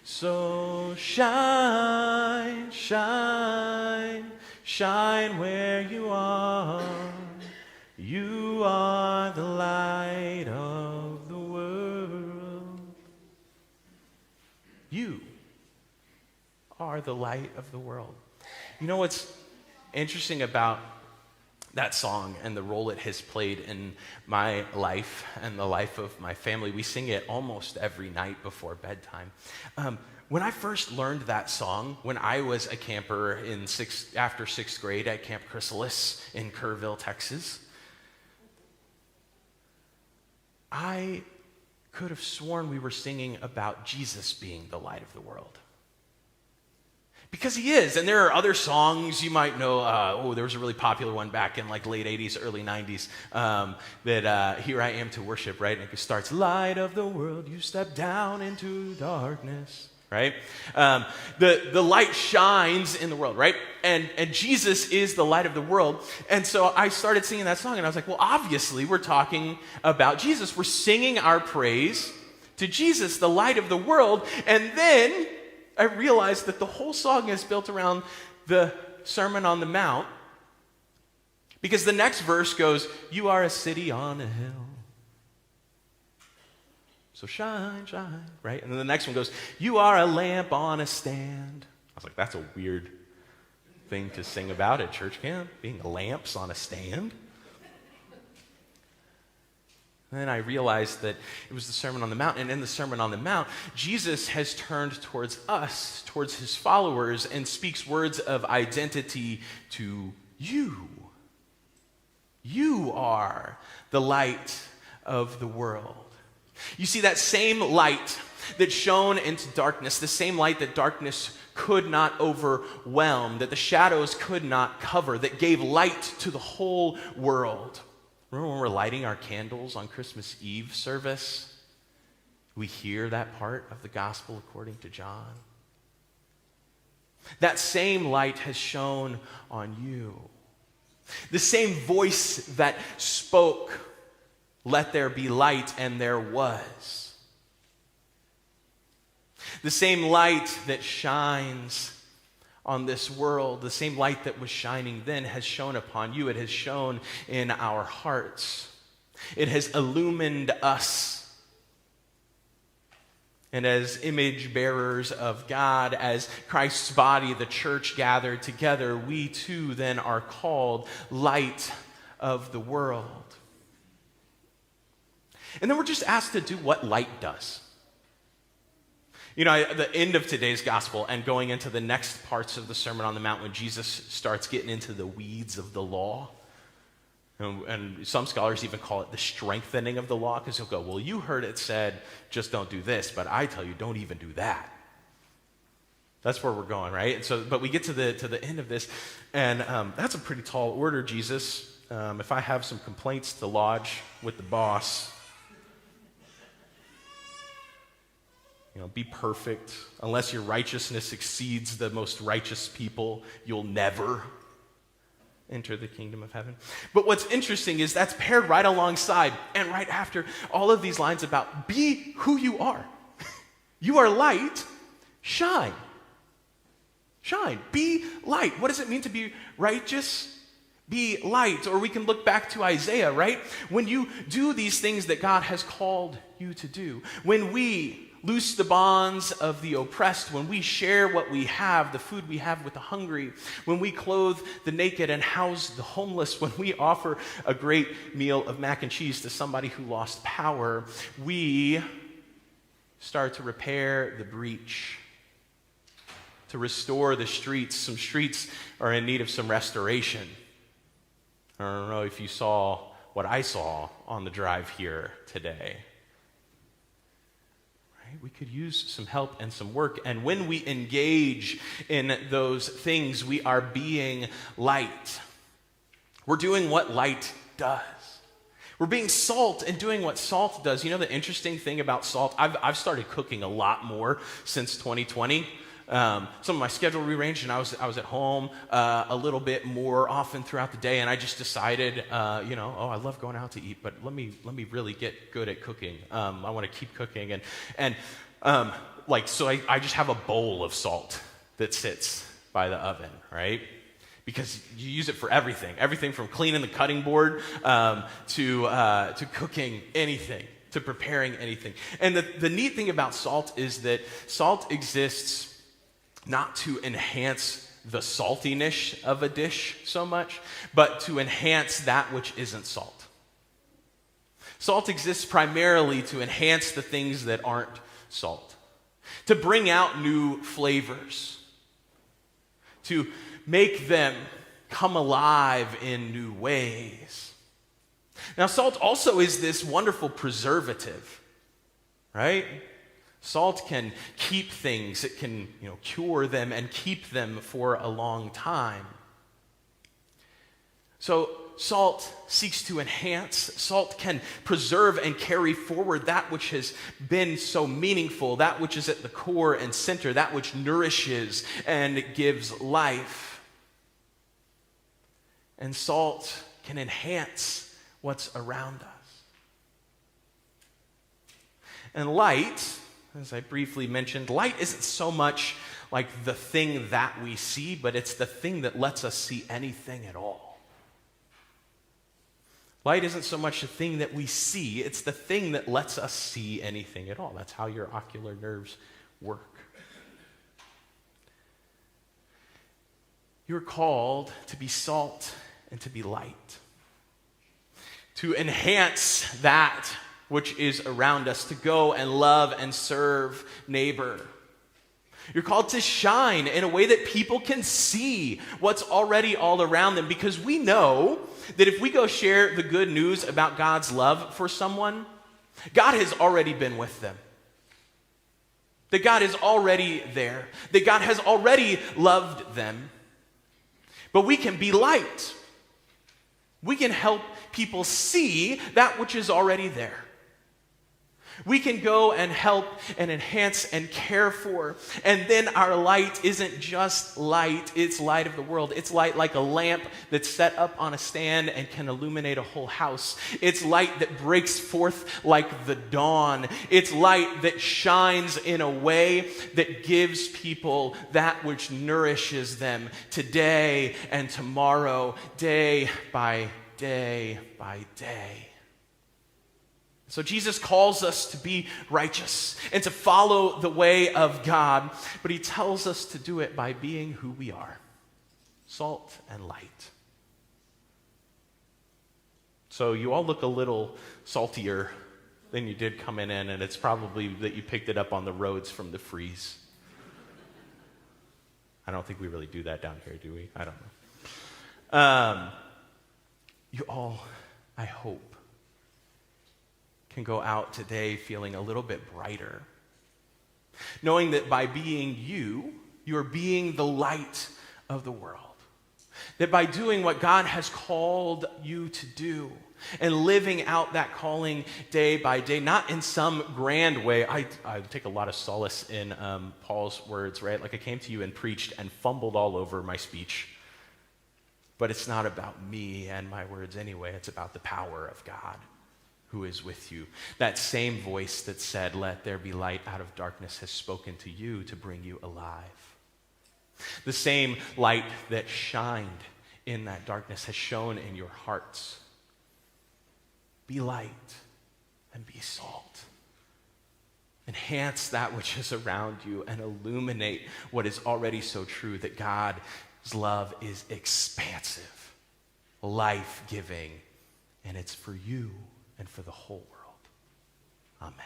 So shine, shine, shine where you are. You are the light of the world. You are the light of the world. You know what's interesting about that song and the role it has played in my life and the life of my family? We sing it almost every night before bedtime. When I first learned that song, when I was a camper after sixth grade at Camp Chrysalis in Kerrville, Texas, I could have sworn we were singing about Jesus being the light of the world. Because he is, and there are other songs you might know. There was a really popular one back in like late 80s, early 90s, that Here I Am to Worship, right? And it starts, light of the world, you step down into darkness, right? The light shines in the world, right? And Jesus is the light of the world. And so I started singing that song, and I was like, well, obviously we're talking about Jesus. We're singing our praise to Jesus, the light of the world. And then I realized that the whole song is built around the Sermon on the Mount, because the next verse goes, you are a city on a hill, so shine, shine, right? And then the next one goes, you are a lamp on a stand. I was like, that's a weird thing to sing about at church camp, being lamps on a stand. And then I realized that it was the Sermon on the Mount, and in the Sermon on the Mount, Jesus has turned towards us, towards his followers, and speaks words of identity to you. You are the light of the world. You see, that same light that shone into darkness, the same light that darkness could not overwhelm, that the shadows could not cover, that gave light to the whole world. Remember when we're lighting our candles on Christmas Eve service? We hear that part of the gospel according to John. That same light has shone on you. The same voice that spoke, let there be light, and there was. The same light that shines on this world, the same light that was shining then has shone upon you. It has shone in our hearts. It has illumined us. And as image bearers of God, as Christ's body, the church gathered together, we too then are called light of the world. And then we're just asked to do what light does. You know, at the end of today's gospel and going into the next parts of the Sermon on the Mount, when Jesus starts getting into the weeds of the law, and some scholars even call it the strengthening of the law, because he'll go, well, you heard it said, just don't do this, but I tell you, don't even do that. That's where we're going, right? And so, but we get to the end of this, and that's a pretty tall order, Jesus. If I have some complaints to lodge with the boss, be perfect. Unless your righteousness exceeds the most righteous people, you'll never enter the kingdom of heaven. But what's interesting is that's paired right alongside and right after all of these lines about be who you are. You are light, shine. Shine, be light. What does it mean to be righteous? Be light. Or we can look back to Isaiah, right? When you do these things that God has called you to do, when we loose the bonds of the oppressed, when we share what we have, the food we have with the hungry, when we clothe the naked and house the homeless, when we offer a great meal of mac and cheese to somebody who lost power, we start to repair the breach, to restore the streets. Some streets are in need of some restoration. I don't know if you saw what I saw on the drive here today. We could use some help and some work. And when we engage in those things, we are being light. We're doing what light does. We're being salt and doing what salt does. You know the interesting thing about salt? I've started cooking a lot more since 2020. Some of my schedule rearranged, and I was at home a little bit more often throughout the day, and I just decided, I love going out to eat, but let me really get good at cooking. I want to keep cooking, and I just have a bowl of salt that sits by the oven, right? Because you use it for everything from cleaning the cutting board to cooking anything, to preparing anything. And the neat thing about salt is that salt exists not to enhance the saltiness of a dish so much, but to enhance that which isn't salt. Salt exists primarily to enhance the things that aren't salt, to bring out new flavors, to make them come alive in new ways. Now, salt also is this wonderful preservative, right? Salt can keep things, it can, cure them and keep them for a long time. So salt seeks to enhance. Salt can preserve and carry forward that which has been so meaningful, that which is at the core and center, that which nourishes and gives life. And salt can enhance what's around us. And light, as I briefly mentioned, light isn't so much like the thing that we see, but it's the thing that lets us see anything at all. Light isn't so much the thing that we see, it's the thing that lets us see anything at all. That's how your ocular nerves work. You're called to be salt and to be light, to enhance that which is around us, to go and love and serve neighbor. You're called to shine in a way that people can see what's already all around them, because we know that if we go share the good news about God's love for someone, God has already been with them. That God is already there. That God has already loved them. But we can be light. We can help people see that which is already there. We can go and help and enhance and care for. And then our light isn't just light, it's light of the world. It's light like a lamp that's set up on a stand and can illuminate a whole house. It's light that breaks forth like the dawn. It's light that shines in a way that gives people that which nourishes them today and tomorrow, day by day by day. So Jesus calls us to be righteous and to follow the way of God, but he tells us to do it by being who we are, salt and light. So you all look a little saltier than you did coming in, and it's probably that you picked it up on the roads from the freeze. I don't think we really do that down here, do we? I don't know. You all, I hope, can go out today feeling a little bit brighter, knowing that by being you are being the light of the world. That by doing what God has called you to do and living out that calling day by day, not in some grand way. I take a lot of solace in Paul's words, right? Like I came to you and preached and fumbled all over my speech. But it's not about me and my words anyway. It's about the power of God who is with you. That same voice that said, "Let there be light out of darkness," has spoken to you to bring you alive. The same light that shined in that darkness has shone in your hearts. Be light and be salt. Enhance that which is around you and illuminate what is already so true, that God's love is expansive, life-giving, and it's for you and for the whole world. Amen.